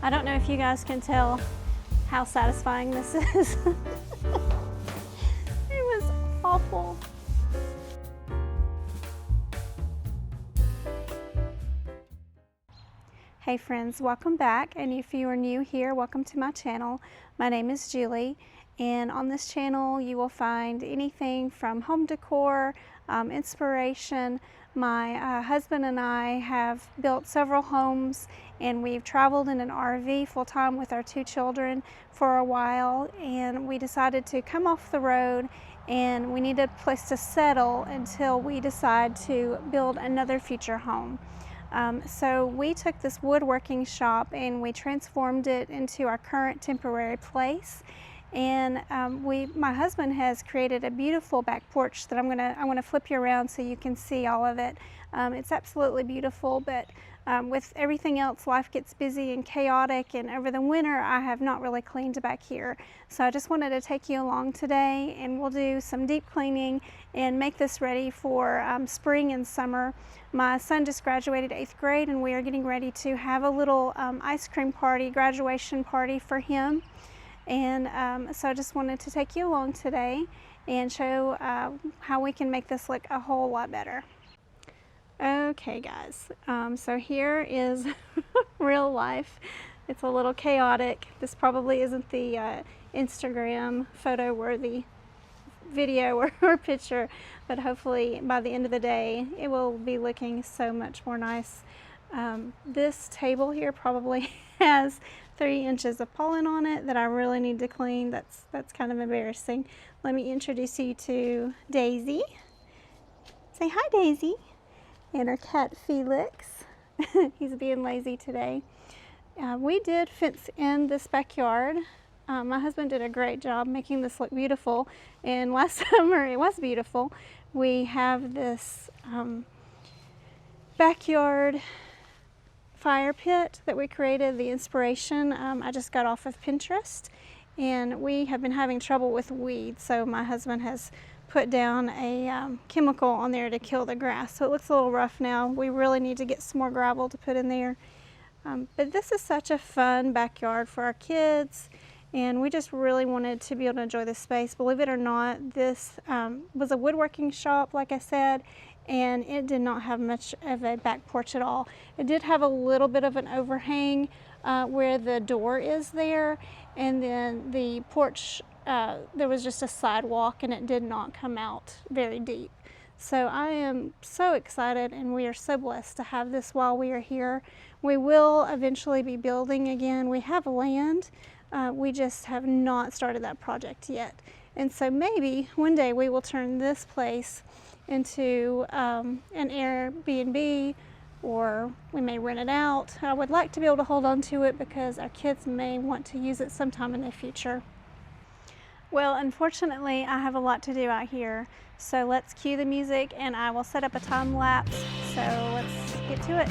I don't know if you guys can tell how satisfying this is. It was awful. Hey friends, welcome back, and if you are new here, welcome to my channel. My name is Julie, and on this channel you will find anything from home decor, inspiration. My husband and I have built several homes, and we've traveled in an RV full-time with our 2 children for a while, and we decided to come off the road, and we needed a place to settle until we decide to build another future home. So we took this woodworking shop and we transformed it into our current temporary place. And my husband has created a beautiful back porch that I'm gonna flip you around so you can see all of it. It's absolutely beautiful, but with everything else, life gets busy and chaotic, and over the winter I have not really cleaned back here. So I just wanted to take you along today, and we'll do some deep cleaning and make this ready for spring and summer. My son just graduated 8th grade, and we are getting ready to have a little ice cream party, graduation party for him. And so I just wanted to take you along today and show how we can make this look a whole lot better. Okay guys, so here is real life. It's a little chaotic. This probably isn't the Instagram photo worthy video or picture, but hopefully by the end of the day it will be looking so much more nice. This table here probably has 3 inches of pollen on it that I really need to clean. That's kind of embarrassing. Let me introduce you to Daisy. Say hi, Daisy. And our cat Felix. He's being lazy today. We did fence in this backyard. My husband did a great job making this look beautiful, and last summer it was beautiful. We have this backyard fire pit that we created, the inspiration. I just got off of Pinterest, and we have been having trouble with weeds, so my husband has put down a chemical on there to kill the grass. So it looks a little rough now. We really need to get some more gravel to put in there. But this is such a fun backyard for our kids, and we just really wanted to be able to enjoy this space. Believe it or not, this was a woodworking shop, like I said, and it did not have much of a back porch at all. It did have a little bit of an overhang where the door is there, and then the porch, there was just a sidewalk, and it did not come out very deep. So I am so excited, and we are so blessed to have this while we are here. We will eventually be building again. We have land, we just have not started that project yet. And so maybe one day we will turn this place into an Airbnb, or we may rent it out. I would like to be able to hold on to it because our kids may want to use it sometime in the future. Well, unfortunately, I have a lot to do out here, so let's cue the music and I will set up a time lapse. So let's get to it.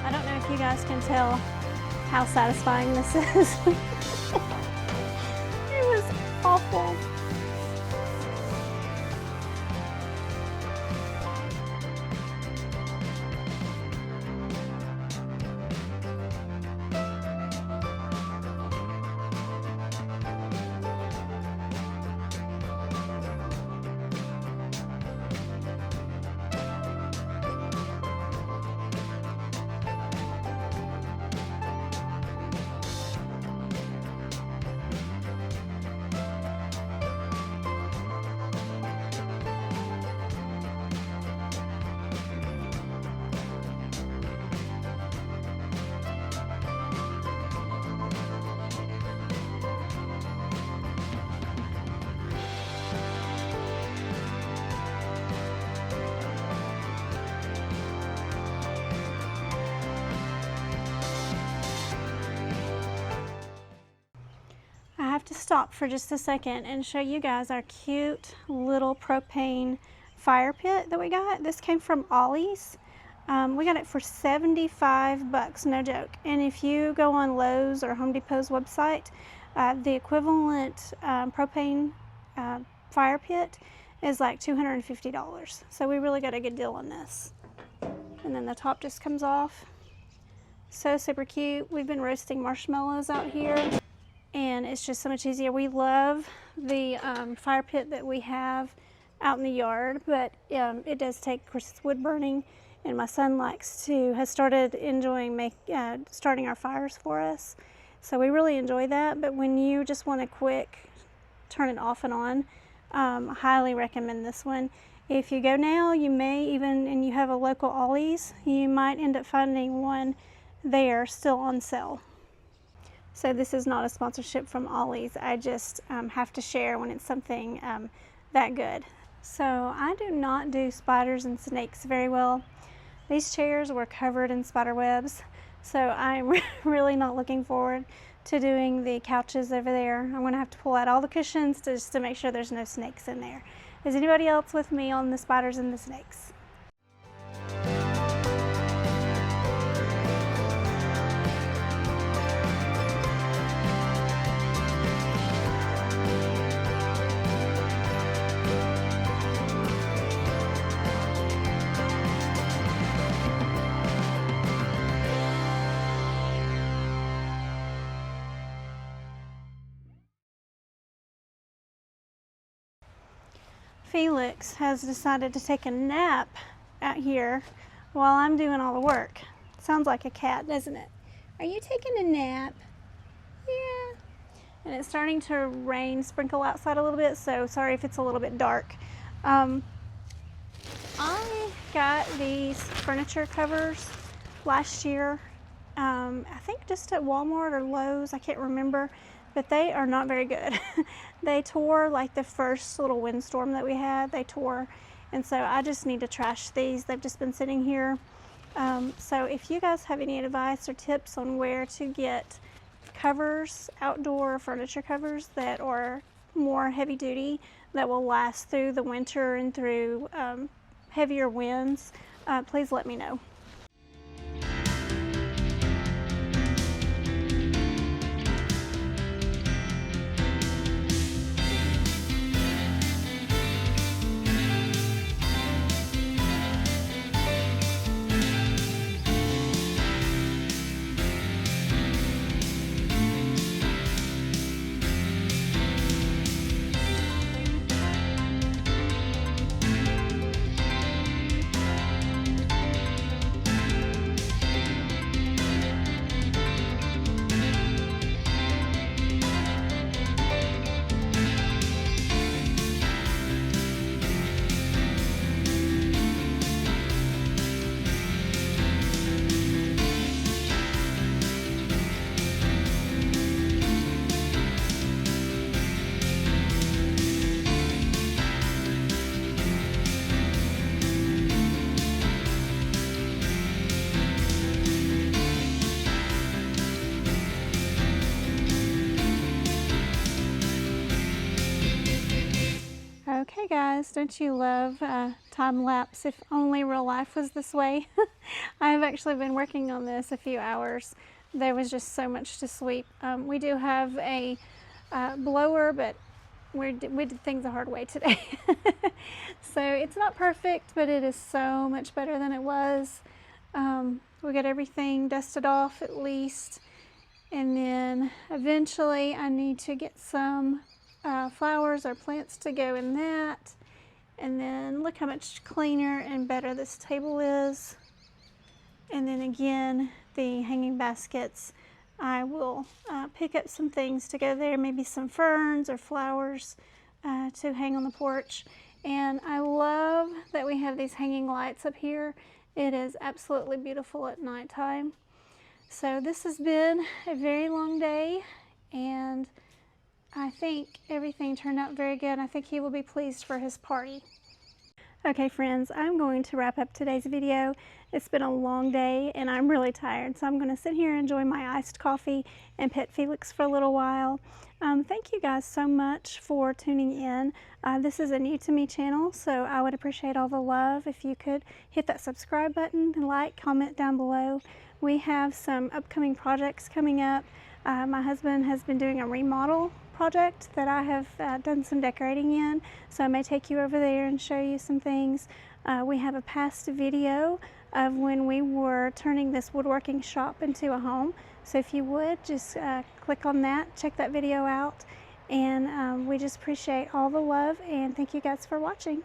I don't know if you guys can tell how satisfying this is. It was awful. to stop for just a second and show you guys our cute little propane fire pit that we got. This came from Ollie's. We got it for 75 bucks, no joke. And if you go on Lowe's or Home Depot's website, the equivalent propane fire pit is like $250. So we really got a good deal on this. And then the top just comes off. So super cute. We've been roasting marshmallows out here, and it's just so much easier. We love the fire pit that we have out in the yard, but it does take, of course, it's wood burning, and my son has started enjoying starting our fires for us. So we really enjoy that. But when you just want to quick turn it off and on, I highly recommend this one. If you go now, you may even, and you have a local Ollie's, you might end up finding one there still on sale. So this is not a sponsorship from Ollie's. I just have to share when it's something that good. So I do not do spiders and snakes very well. These chairs were covered in spider webs, so I'm really not looking forward to doing the couches over there. I'm going to have to pull out all the cushions just to make sure there's no snakes in there. Is anybody else with me on the spiders and the snakes? Felix has decided to take a nap out here while I'm doing all the work. Sounds like a cat, doesn't it? Are you taking a nap? Yeah. And it's starting to rain, sprinkle outside a little bit, so sorry if it's a little bit dark. I got these furniture covers last year, I think just at Walmart or Lowe's, I can't remember. But they are not very good. They tore like the first little windstorm that we had, they tore. And so I just need to trash these. They've just been sitting here. So if you guys have any advice or tips on where to get covers, outdoor furniture covers that are more heavy duty, that will last through the winter and through heavier winds, please let me know. Okay guys, don't you love time lapse? If only real life was this way. I've actually been working on this a few hours. There was just so much to sweep. We do have a blower, but we did things the hard way today. So it's not perfect, but it is so much better than it was. We got everything dusted off at least, and then eventually I need to get some flowers or plants to go in that. And then look how much cleaner and better this table is. And then again, the hanging baskets, I will pick up some things to go there, maybe some ferns or flowers to hang on the porch. And I love that we have these hanging lights up here. It is absolutely beautiful at nighttime. So this has been a very long day, and I think everything turned out very good. I think he will be pleased for his party. Okay friends, I'm going to wrap up today's video. It's been a long day and I'm really tired, so I'm going to sit here and enjoy my iced coffee and pet Felix for a little while. Thank you guys so much for tuning in. This is a new to me channel, so I would appreciate all the love if you could hit that subscribe button and like, comment down below. We have some upcoming projects coming up. My husband has been doing a remodel project that I have done some decorating in, so I may take you over there and show you some things. We have a past video of when we were turning this woodworking shop into a home, so if you would just click on that, check that video out, and we just appreciate all the love and thank you guys for watching.